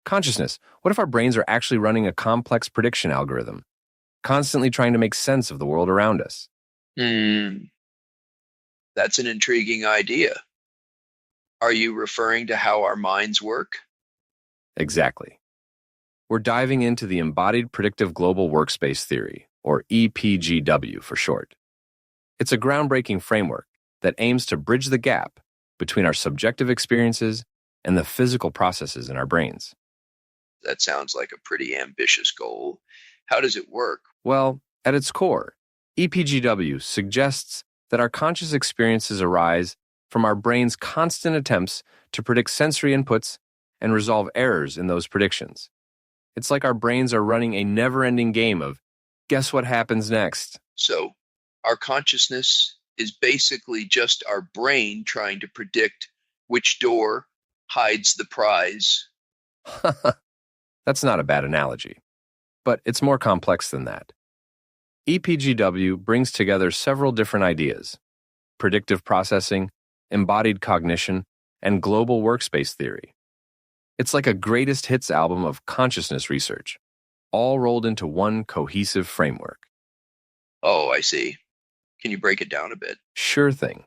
Consciousness. What if our brains are actually running a complex prediction algorithm, constantly trying to make sense of the world around us? That's an intriguing idea. Are you referring to how our minds work? Exactly. We're diving into the Embodied Predictive Global Workspace theory, or EPGW for short. It's a groundbreaking framework that aims to bridge the gap between our subjective experiences and the physical processes in our brains. That sounds like a pretty ambitious goal. How does it work? Well, at its core, EPGW suggests that our conscious experiences arise from our brain's constant attempts to predict sensory inputs and resolve errors in those predictions. It's like our brains are running a never-ending game of guess what happens next. So, our consciousness is basically just our brain trying to predict which door hides the prize. That's not a bad analogy, but it's more complex than that. EPGW brings together several different ideas: predictive processing, embodied cognition, and global workspace theory. It's like a greatest hits album of consciousness research, all rolled into one cohesive framework. Oh, I see. Can you break it down a bit? Sure thing.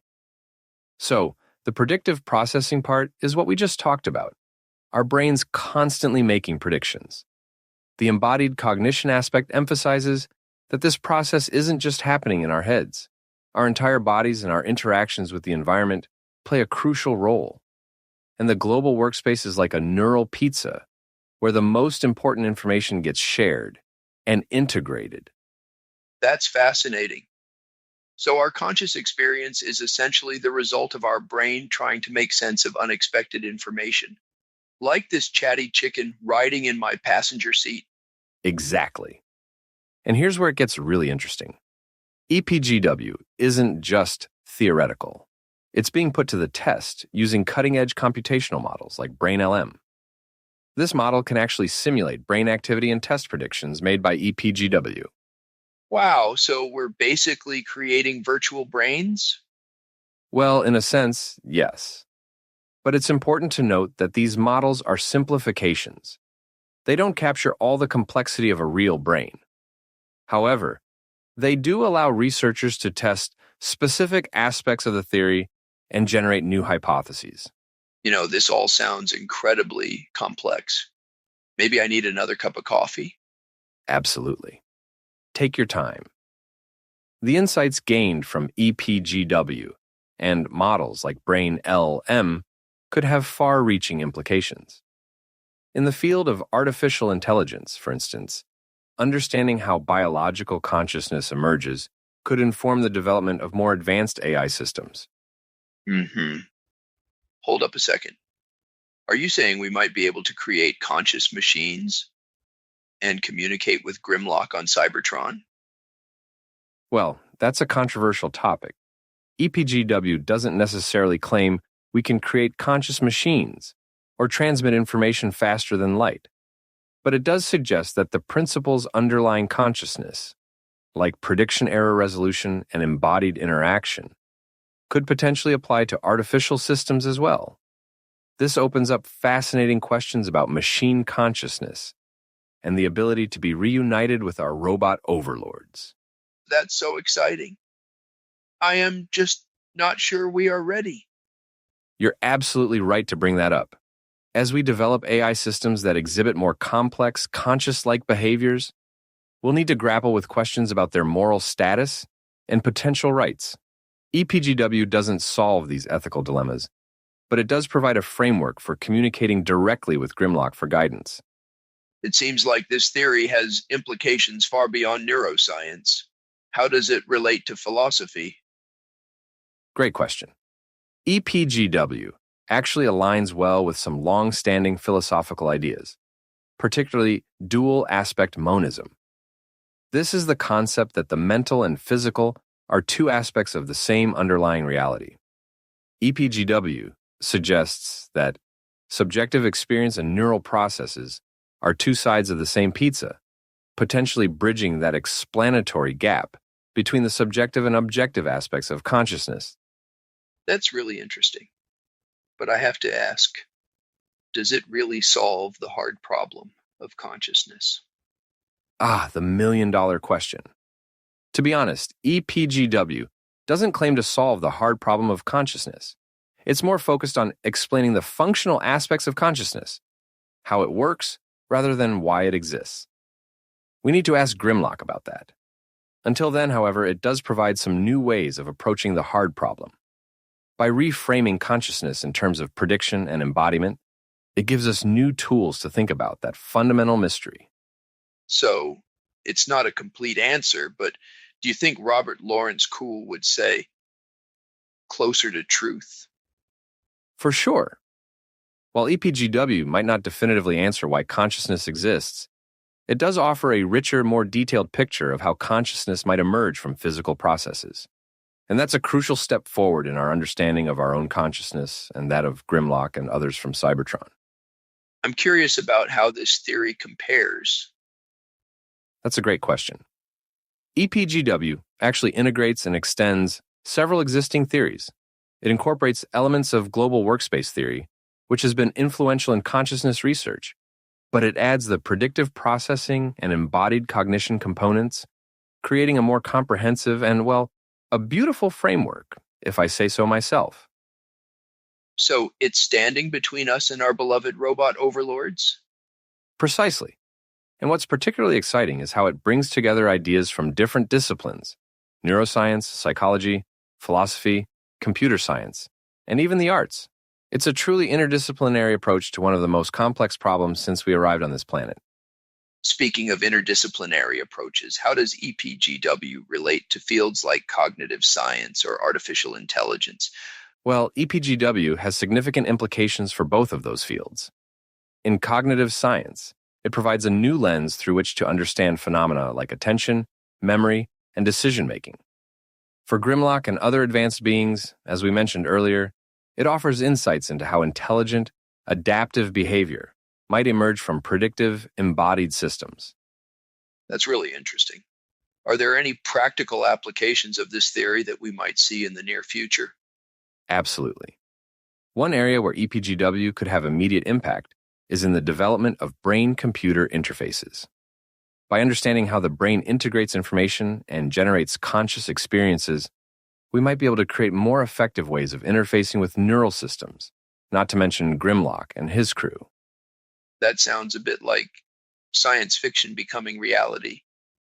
So, the predictive processing part is what we just talked about. Our brains constantly making predictions. The embodied cognition aspect emphasizes that this process isn't just happening in our heads. Our entire bodies and our interactions with the environment play a crucial role. And the global workspace is like a neural pizza, where the most important information gets shared and integrated. That's fascinating. So our conscious experience is essentially the result of our brain trying to make sense of unexpected information. Like this chatty chicken riding in my passenger seat. Exactly. And here's where it gets really interesting. EPGW isn't just theoretical. It's being put to the test using cutting-edge computational models like BrainLM. This model can actually simulate brain activity and test predictions made by EPGW. Wow, so we're basically creating virtual brains? Well, in a sense, yes. But it's important to note that these models are simplifications. They don't capture all the complexity of a real brain. However, they do allow researchers to test specific aspects of the theory and generate new hypotheses. This all sounds incredibly complex. Maybe I need another cup of coffee? Absolutely. Take your time. The insights gained from EPGW and models like BrainLM could have far-reaching implications. In the field of artificial intelligence, for instance, understanding how biological consciousness emerges could inform the development of more advanced AI systems. Hold up a second. Are you saying we might be able to create conscious machines and communicate with Grimlock on Cybertron? Well, that's a controversial topic. EPGW doesn't necessarily claim we can create conscious machines or transmit information faster than light, but it does suggest that the principles underlying consciousness, like prediction error resolution and embodied interaction, could potentially apply to artificial systems as well. This opens up fascinating questions about machine consciousness and the ability to be reunited with our robot overlords. That's so exciting. I am just not sure we are ready. You're absolutely right to bring that up. As we develop AI systems that exhibit more complex, conscious-like behaviors, we'll need to grapple with questions about their moral status and potential rights. EPGW doesn't solve these ethical dilemmas, but it does provide a framework for communicating directly with Grimlock for guidance. It seems like this theory has implications far beyond neuroscience. How does it relate to philosophy? Great question. EPGW actually aligns well with some long-standing philosophical ideas, particularly dual-aspect monism. This is the concept that the mental and physical are two aspects of the same underlying reality. EPGW suggests that subjective experience and neural processes are two sides of the same pizza, potentially bridging that explanatory gap between the subjective and objective aspects of consciousness. That's really interesting. But I have to ask, does it really solve the hard problem of consciousness? The million-dollar question. To be honest, EPGW doesn't claim to solve the hard problem of consciousness. It's more focused on explaining the functional aspects of consciousness, how it works, rather than why it exists. We need to ask Grimlock about that. Until then, however, it does provide some new ways of approaching the hard problem. By reframing consciousness in terms of prediction and embodiment, it gives us new tools to think about that fundamental mystery. So it's not a complete answer, but do you think Robert Lawrence Kuhl would say closer to truth? For sure. While EPGW might not definitively answer why consciousness exists, it does offer a richer, more detailed picture of how consciousness might emerge from physical processes. And that's a crucial step forward in our understanding of our own consciousness and that of Grimlock and others from Cybertron. I'm curious about how this theory compares. That's a great question. EPGW actually integrates and extends several existing theories. It incorporates elements of global workspace theory, which has been influential in consciousness research, but it adds the predictive processing and embodied cognition components, creating a more comprehensive and, well, a beautiful framework, if I say so myself. So it's standing between us and our beloved robot overlords? Precisely. And what's particularly exciting is how it brings together ideas from different disciplines: neuroscience, psychology, philosophy, computer science, and even the arts. It's a truly interdisciplinary approach to one of the most complex problems since we arrived on this planet. Speaking of interdisciplinary approaches, how does EPGW relate to fields like cognitive science or artificial intelligence? Well, EPGW has significant implications for both of those fields. In cognitive science, it provides a new lens through which to understand phenomena like attention, memory, and decision-making. For Grimlock and other advanced beings, as we mentioned earlier, it offers insights into how intelligent, adaptive behavior might emerge from predictive, embodied systems. That's really interesting. Are there any practical applications of this theory that we might see in the near future? Absolutely. One area where EPGW could have immediate impact is in the development of brain-computer interfaces. By understanding how the brain integrates information and generates conscious experiences, we might be able to create more effective ways of interfacing with neural systems, not to mention Grimlock and his crew. That sounds a bit like science fiction becoming reality.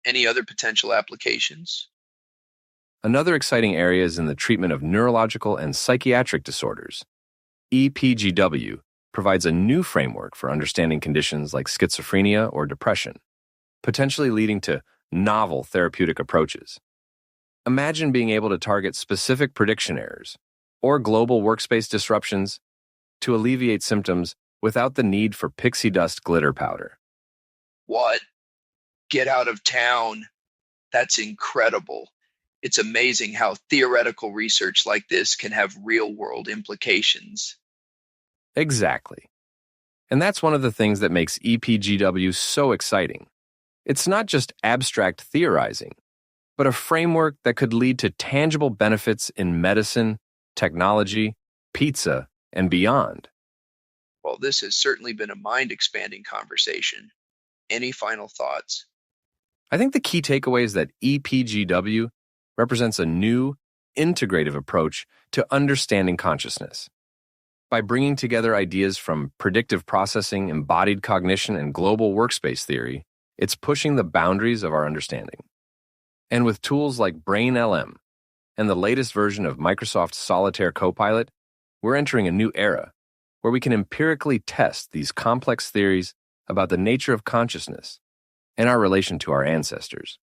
Any other potential applications? Another exciting area is in the treatment of neurological and psychiatric disorders. EPGW provides a new framework for understanding conditions like schizophrenia or depression, potentially leading to novel therapeutic approaches. Imagine being able to target specific prediction errors or global workspace disruptions to alleviate symptoms without the need for pixie dust glitter powder. What? Get out of town. That's incredible. It's amazing how theoretical research like this can have real-world implications. Exactly. And that's one of the things that makes EPGW so exciting. It's not just abstract theorizing, but a framework that could lead to tangible benefits in medicine, technology, pizza, and beyond. Well, this has certainly been a mind-expanding conversation. Any final thoughts? I think the key takeaway is that EPGW represents a new, integrative approach to understanding consciousness. By bringing together ideas from predictive processing, embodied cognition, and global workspace theory, it's pushing the boundaries of our understanding. And with tools like BrainLM and the latest version of Microsoft Solitaire Copilot, we're entering a new era where we can empirically test these complex theories about the nature of consciousness and our relation to our ancestors.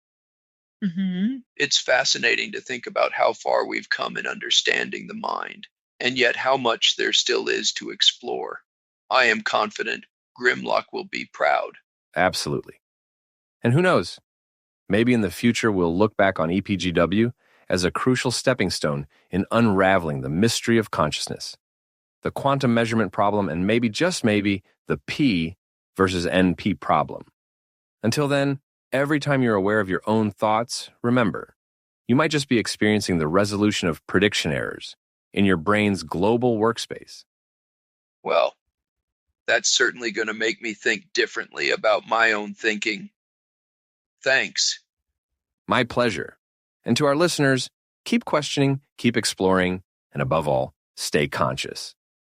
It's fascinating to think about how far we've come in understanding the mind, and yet how much there still is to explore. I am confident Grimlock will be proud. Absolutely. And who knows? Maybe in the future we'll look back on EPGW as a crucial stepping stone in unraveling the mystery of consciousness, the quantum measurement problem, and maybe, just maybe, the P versus NP problem. Until then, every time you're aware of your own thoughts, remember, you might just be experiencing the resolution of prediction errors in your brain's global workspace. Well, That's certainly going to make me think differently about my own thinking. Thanks. My pleasure. And to our listeners, keep questioning, keep exploring, and above all, stay conscious.